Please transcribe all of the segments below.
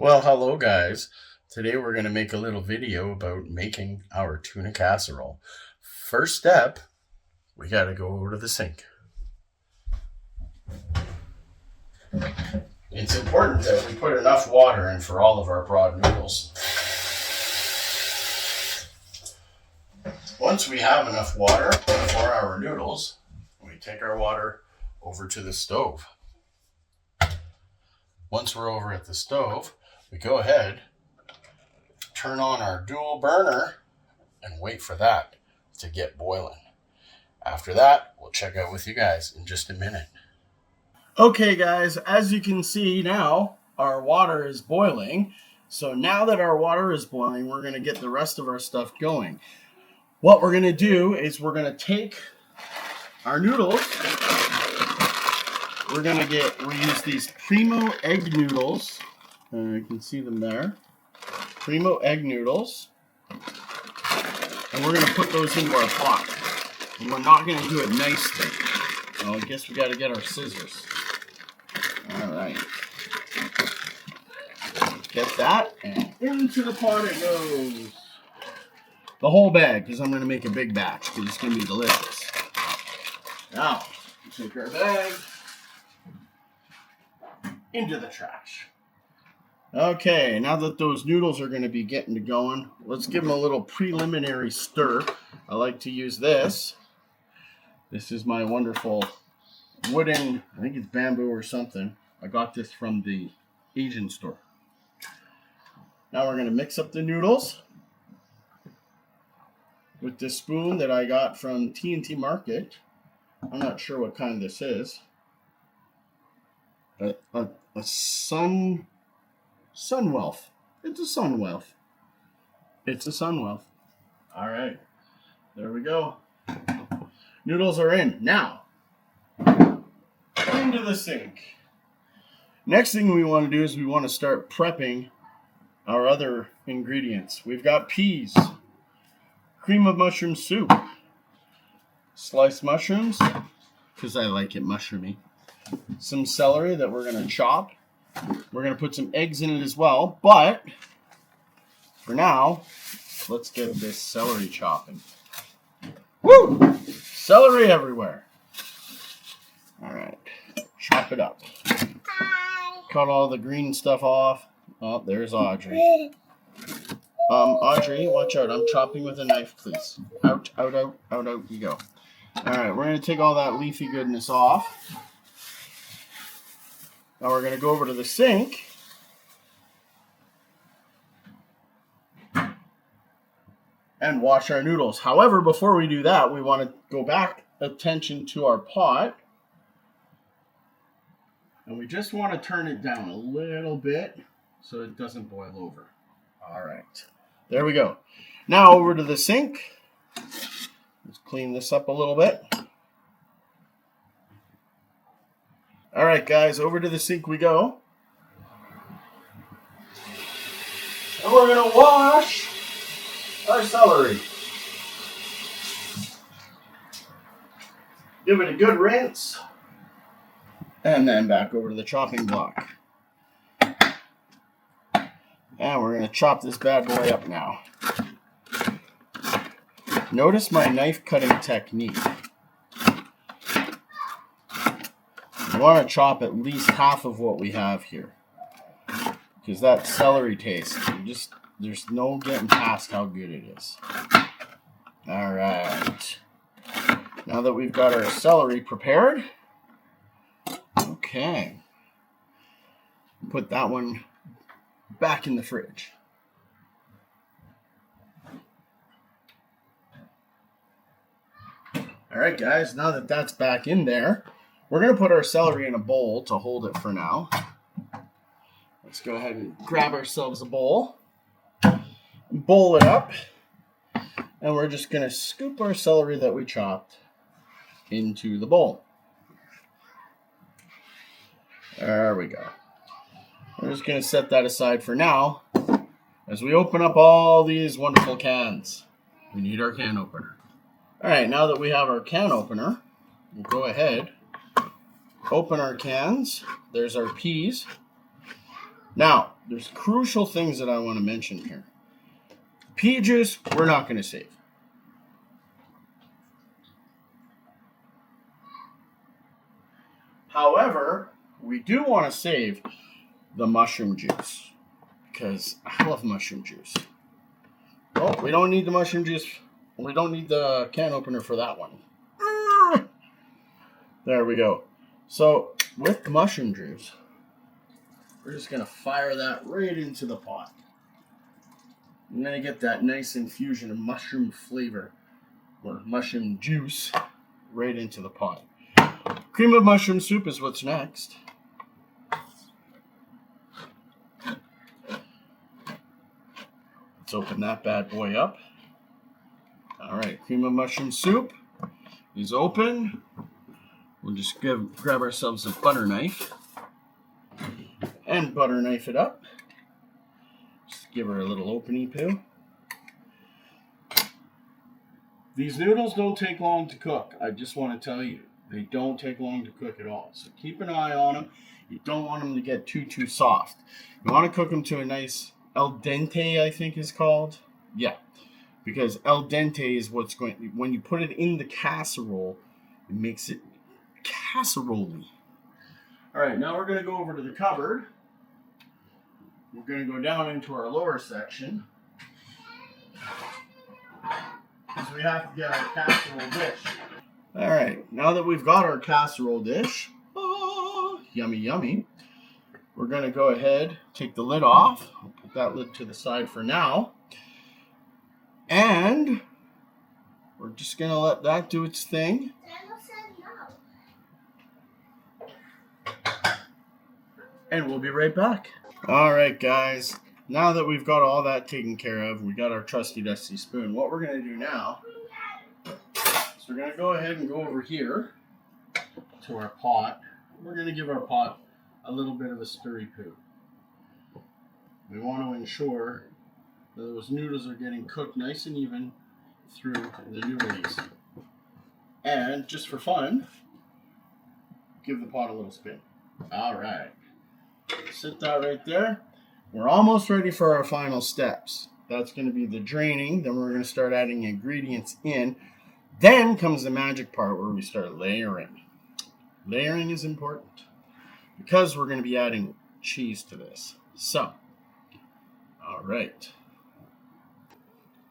Well, hello guys. Today we're going to make a little video about making our tuna casserole. First step, we got to go over to the sink. It's important that we put enough water in for all of our broad noodles. Once we have enough water for our noodles, we take our water over to the stove. Once we're over at the stove, we go ahead, turn on our dual burner, and wait for that to get boiling. After that, we'll check out with you guys in just a minute. Okay guys, as you can see now, our water is boiling. So now that our water is boiling, we're going to get the rest of our stuff going. What we're going to do is we're going to take our noodles. We're going to use these Primo egg noodles. You can see them there. Primo egg noodles. And we're going to put those into our pot. And we're not going to do it nicely. Well, I guess we got to get our scissors. All right. Get that, and into the pot it goes. The whole bag, because I'm going to make a big batch, because it's going to be delicious. Now, we take our bag into the trash. Okay, now that those noodles are going to be getting to going, let's give them a little preliminary stir. I like to use this. This is my wonderful wooden, I think it's bamboo or something. I got this from the Asian store. Now we're going to mix up the noodles with this spoon that I got from T&T Market. I'm not sure what kind this is. A Sunwealth. It's a Sunwealth. It's a Sunwealth. All right. There we go. Noodles are in. Now, into the sink. Next thing we want to do is we want to start prepping our other ingredients. We've got peas, cream of mushroom soup, sliced mushrooms, because I like it mushroomy, some celery that we're going to chop. We're going to put some eggs in it as well, but for now, let's get this celery chopping. Woo! Celery everywhere. All right, chop it up. Cut all the green stuff off. Oh, there's Audrey. Audrey, watch out. I'm chopping with a knife, please. Out, out, out, out, out you go. All right, we're going to take all that leafy goodness off. Now we're going to go over to the sink. And wash our noodles. However, before we do that, we want to go back attention to our pot. And we just want to turn it down a little bit so it doesn't boil over. All right. There we go. Now over to the sink. Let's clean this up a little bit. All right, guys, over to the sink we go. And we're going to wash our celery. Give it a good rinse. And then back over to the chopping block. And we're going to chop this bad boy up now. Notice my knife cutting technique. I want to chop at least half of what we have here. Because that celery taste, there's no getting past how good it is. All right. Now that we've got our celery prepared, okay, put that one back in the fridge. All right, guys, now that that's back in there, we're going to put our celery in a bowl to hold it for now. Let's go ahead and grab ourselves a bowl, bowl it up, and we're just going to scoop our celery that we chopped into the bowl. There we go. We're just going to set that aside for now as we open up all these wonderful cans. We need our can opener. All right, now that we have our can opener, we'll go ahead, open our cans. There's our peas. Now, there's crucial things that I want to mention here. Pea juice, we're not going to save. However, we do want to save the mushroom juice because I love mushroom juice. Oh, we don't need the mushroom juice. We don't need the can opener for that one. There we go. So with the mushroom juice, we're just going to fire that right into the pot. I'm going to get that nice infusion of mushroom flavor or mushroom juice right into the pot. Cream of mushroom soup is what's next. Let's open that bad boy up. All right, cream of mushroom soup is open. We'll just grab ourselves a butter knife and butter knife it up. Just give her a little opening peel. These noodles don't take long to cook. I just want to tell you, they don't take long to cook at all. So keep an eye on them. You don't want them to get too soft. You want to cook them to a nice al dente, I think is called. Yeah, because al dente is what's going, when you put it in the casserole, it makes it casserole-y. All right, now we're going to go over to the cupboard. We're going to go down into our lower section because we have to get our casserole dish. All right, now that we've got our casserole dish, yummy, yummy, we're going to go ahead, take the lid off. I'll put that lid to the side for now. And we're just going to let that do its thing. And we'll be right back. All right, guys. Now that we've got all that taken care of, we got our trusty dusty spoon. What we're going to do now is we're going to go ahead and go over here to our pot. We're going to give our pot a little bit of a stirry poo. We want to ensure that those noodles are getting cooked nice and even through the noodles. And just for fun, give the pot a little spin. All right. Sit that right there. We're almost ready for our final steps. That's going to be the draining. Then we're going to start adding ingredients in. Then comes the magic part where we start layering. Layering is important because we're going to be adding cheese to this. So, all right.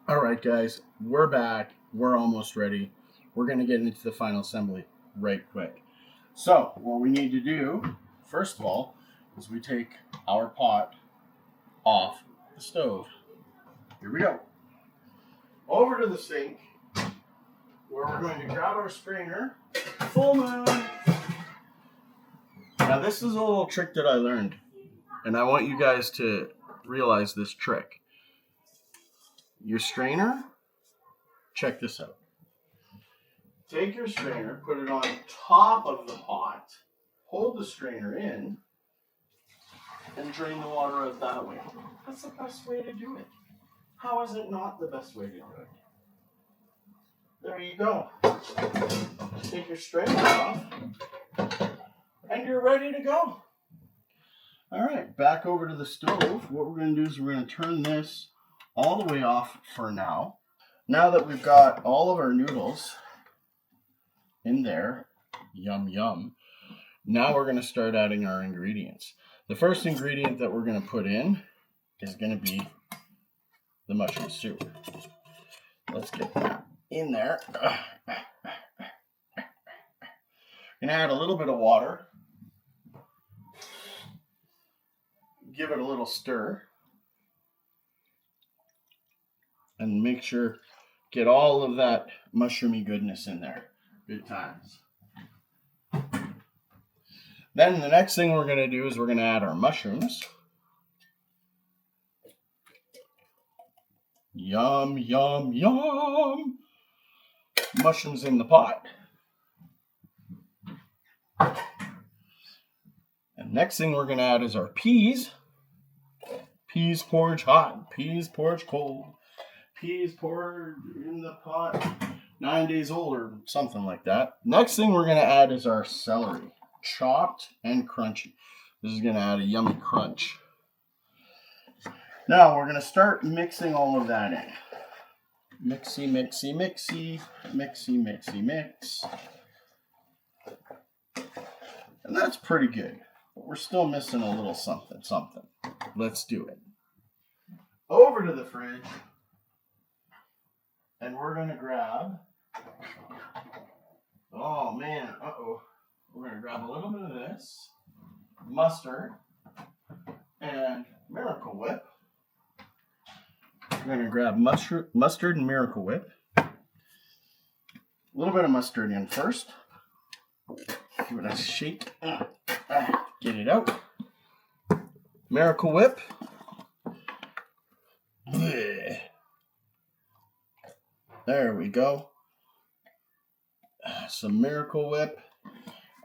All right, guys, we're back. We're almost ready. We're going to get into the final assembly right quick. So, what we need to do, first of all, is we take our pot off the stove. Here we go. Over to the sink, where we're going to grab our strainer. Full moon. Now, this is a little trick that I learned, and I want you guys to realize this trick. Your strainer, check this out. Take your strainer, put it on top of the pot, hold the strainer in, and drain the water out that way. That's the best way to do it. How is it not the best way to do it? There you go. Take your strainer off, and you're ready to go. All right, back over to the stove. What we're going to do is we're going to turn this all the way off for now. Now that we've got all of our noodles in there, yum, yum, now we're going to start adding our ingredients. The first ingredient that we're going to put in is going to be the mushroom soup. Let's get that in there. Going to add a little bit of water. Give it a little stir. And make sure, get all of that mushroomy goodness in there. Good times. Then the next thing we're going to do is we're going to add our mushrooms. Yum, yum, yum. Mushrooms in the pot. And next thing we're going to add is our peas. Peas porridge hot, peas porridge cold. Peas poured in the pot, 9 days old or something like that. Next thing we're going to add is our celery. Chopped and crunchy. This is going to add a yummy crunch. Now we're going to start mixing all of that in. Mixy, mixy, mixy, mixy, mixy, mix. And that's pretty good. But we're still missing a little something, something. Let's do it. Over to the fridge. And we're going to grab, oh man, uh-oh. We're going to grab a little bit of this, mustard, and Miracle Whip. We're going to grab mustard and Miracle Whip. A little bit of mustard in first. Give it a shake. Get it out. Miracle Whip. Blech. There we go. Some Miracle Whip.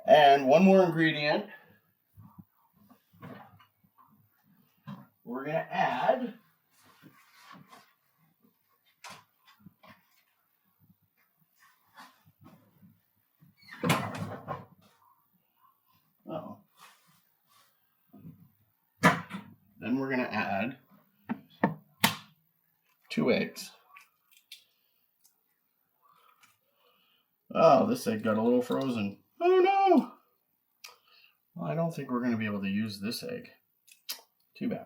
And one more ingredient. We're going to add then we're going to add 2 eggs. Oh, this egg got a little frozen. Oh no! Well, I don't think we're going to be able to use this egg. Too bad.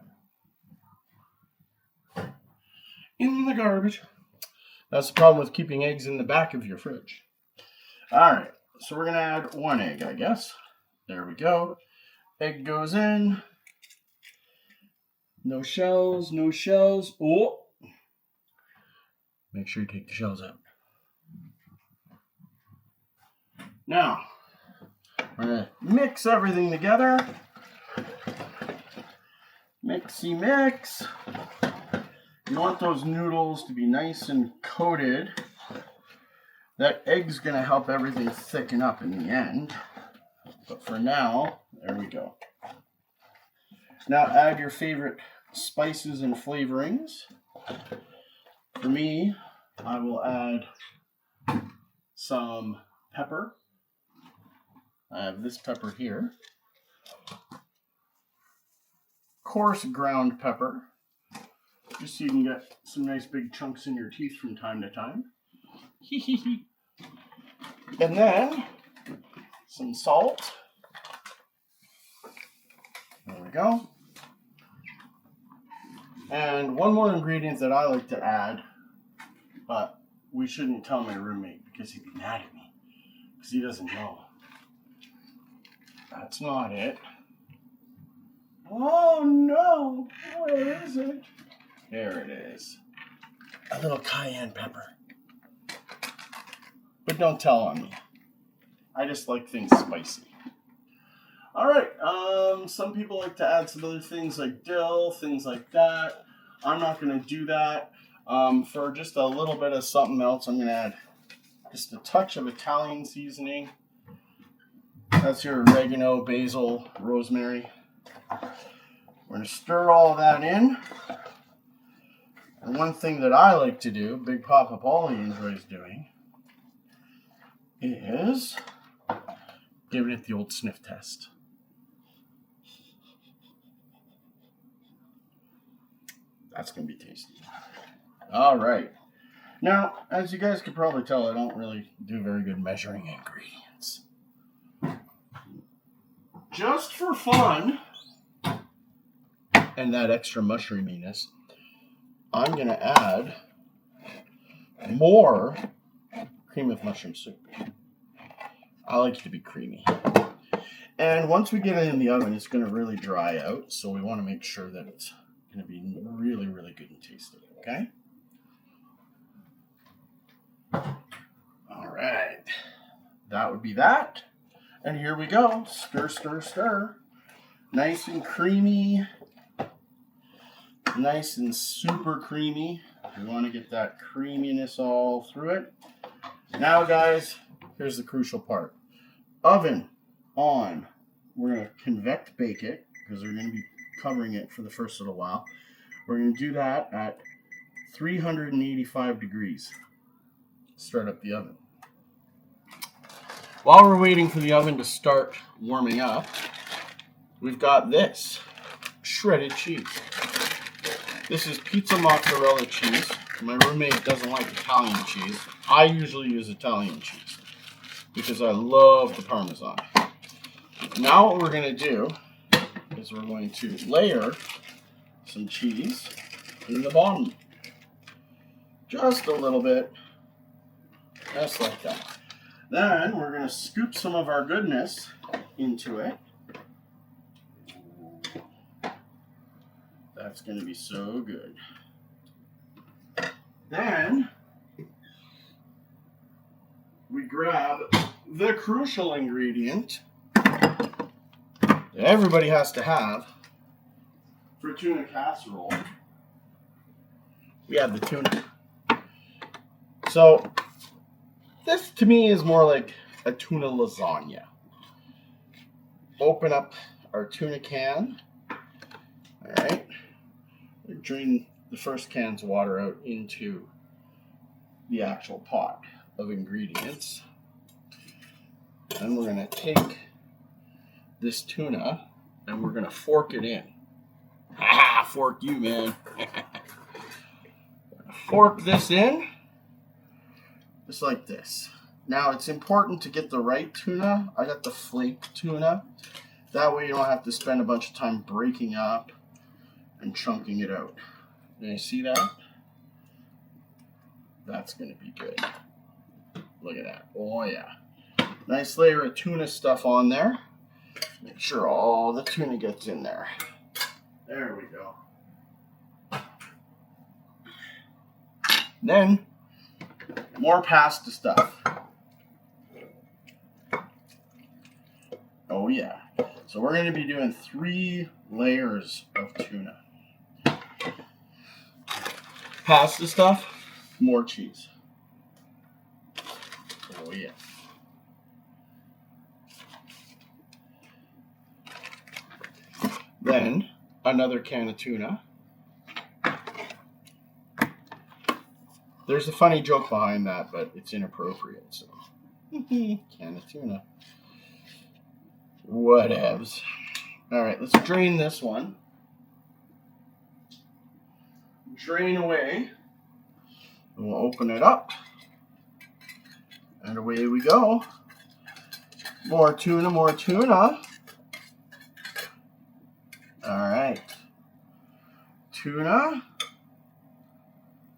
In the garbage. That's the problem with keeping eggs in the back of your fridge. Alright, so we're going to add 1 egg, I guess. There we go. Egg goes in. No shells, no shells. Oh! Make sure you take the shells out. Now, we're going to mix everything together. Mixy mix. You want those noodles to be nice and coated. That egg's going to help everything thicken up in the end. But for now, there we go. Now add your favorite spices and flavorings. For me, I will add some pepper. I have this pepper here. Coarse ground pepper. Just so you can get some nice big chunks in your teeth from time to time. And then some salt. There we go. And one more ingredient that I like to add, but we shouldn't tell my roommate because he'd be mad at me because he doesn't know. That's not it. Oh no! Where is it? There it is. A little cayenne pepper. But don't tell on me. I just like things spicy. Alright, some people like to add some other things like dill, things like that. I'm not going to do that. For just a little bit of something else, I'm going to add just a touch of Italian seasoning. That's your oregano, basil, rosemary. We're going to stir all of that in. And one thing that I like to do, Big Papa Paulie enjoys doing, is giving it the old sniff test. That's going to be tasty. All right. Now, as you guys can probably tell, I don't really do very good measuring ingredients. Just for fun, and that extra mushroominess, I'm going to add more cream of mushroom soup. I like it to be creamy. And once we get it in the oven, it's going to really dry out, so we want to make sure that it's going to be really, really good and tasty, okay? All right. That would be that. And here we go. Stir, stir, stir. Nice and creamy. Nice and super creamy. We want to get that creaminess all through it. Now, guys, here's the crucial part. Oven on. We're going to convect bake it because we're going to be covering it for the first little while. We're going to do that at 385 degrees. Start up the oven. While we're waiting for the oven to start warming up, we've got this shredded cheese. This is pizza mozzarella cheese. My roommate doesn't like Italian cheese. I usually use Italian cheese because I love the Parmesan. Now what we're going to do is we're going to layer some cheese in the bottom. Just a little bit. Just like that. Then we're going to scoop some of our goodness into it. That's going to be so good. Then we grab the crucial ingredient that everybody has to have for tuna casserole. We have the tuna. So this to me is more like a tuna lasagna. Open up our tuna can. All right. Drain the first can's water out into the actual pot of ingredients. Then we're going to take this tuna and we're going to fork it in. Ah, fork you, man. Fork this in just like this. Now it's important to get the right tuna. I got the flake tuna. That way you don't have to spend a bunch of time breaking up and chunking it out. Can you see that? That's going to be good. Look at that. Oh, yeah. Nice layer of tuna stuff on there. Make sure all the tuna gets in there. There we go. Then, more pasta stuff. Oh, yeah. So we're going to be doing 3 layers of tuna. Pasta stuff, more cheese. Oh, yeah. Then, another can of tuna. There's a funny joke behind that, but it's inappropriate, so. Can of tuna. Whatevs. Alright, let's drain this one. Drain away. And we'll open it up. And away we go. More tuna, more tuna. Alright. Tuna.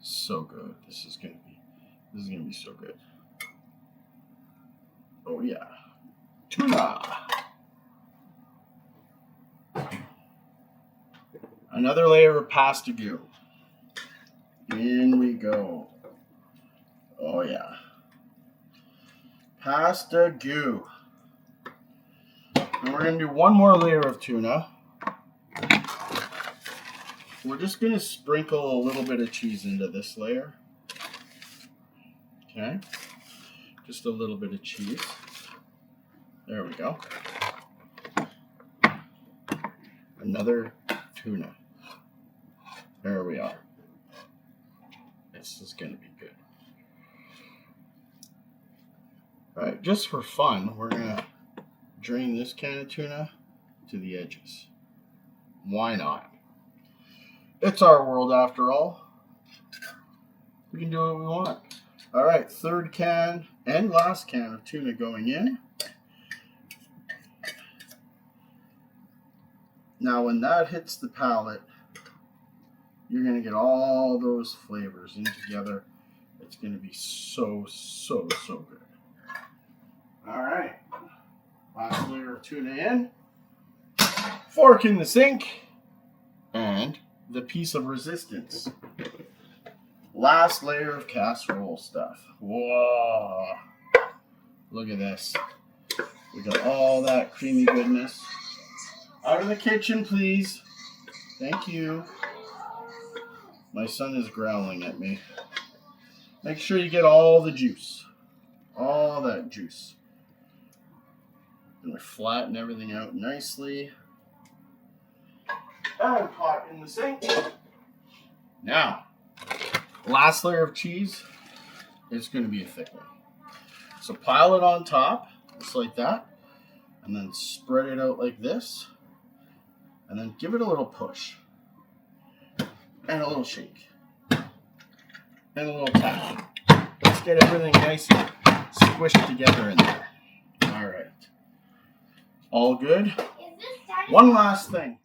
So good. This is gonna be so good. Oh yeah. Tuna. Another layer of pasta goo. In we go. Oh yeah. Pasta goo. And we're going to do one more layer of tuna. We're just going to sprinkle a little bit of cheese into this layer. Okay. Just a little bit of cheese. There we go. Another tuna. There we are. This is going to be good. All right, just for fun, we're going to drain this can of tuna to the edges. Why not? It's our world after all. We can do what we want. All right, third can and last can of tuna going in. Now, when that hits the palate, you're going to get all those flavors in together. It's going to be so good. All right. Last layer of tuna in. Fork in the sink. And the piece of resistance. Last layer of casserole stuff. Whoa. Look at this. We got all that creamy goodness. Out of the kitchen, please. Thank you. My son is growling at me. Make sure you get all the juice. All that juice. And we flatten everything out nicely. And pot in the sink. Now, last layer of cheese is going to be a thick one. So pile it on top, just like that. And then spread it out like this. And then give it a little push. and a little shake. And a little tap. Let's get everything nice and squished together in there. All right. All good? One last thing.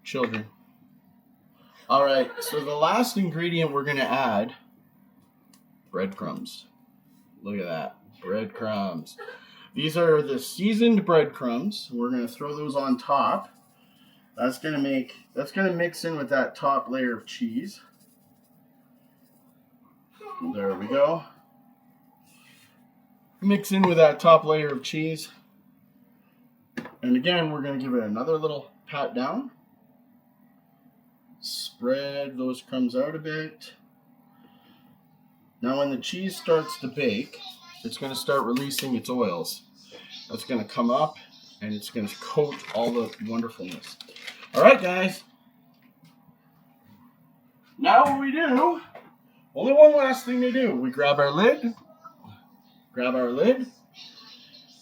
Children. All right, so the last ingredient we're going to add, breadcrumbs. Look at that, breadcrumbs. These are the seasoned breadcrumbs. We're going to throw those on top. That's going to mix in with that top layer of cheese. There we go. Mix in with that top layer of cheese. And again, we're going to give it another little pat down. Spread those crumbs out a bit. Now when the cheese starts to bake, it's going to start releasing its oils. That's going to come up and it's going to coat all the wonderfulness. All right, guys. Now what we do, only one last thing to do. We grab our lid,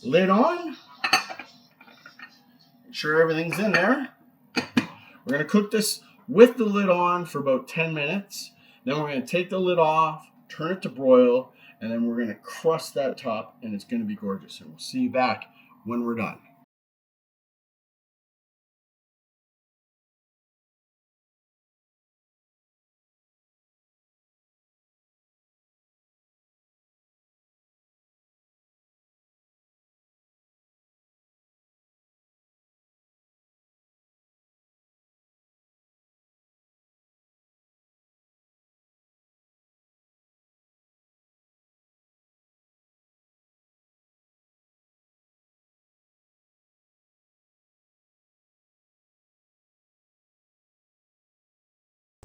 lid on, make sure everything's in there. We're going to cook this with the lid on for about 10 minutes. Then we're going to take the lid off, turn it to broil, and then we're going to crust that top, and it's going to be gorgeous. And we'll see you back when we're done.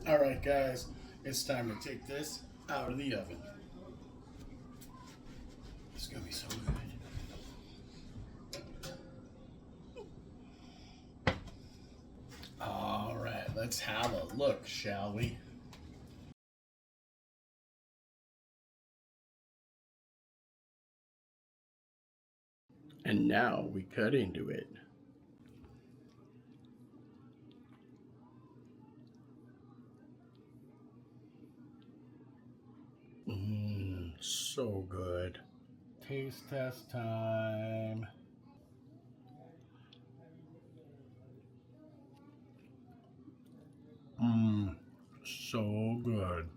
All right, guys, it's time to take this out of the oven. It's going to be so good. All right, let's have a look, shall we? And now we cut into it. So good. Taste test time. So good.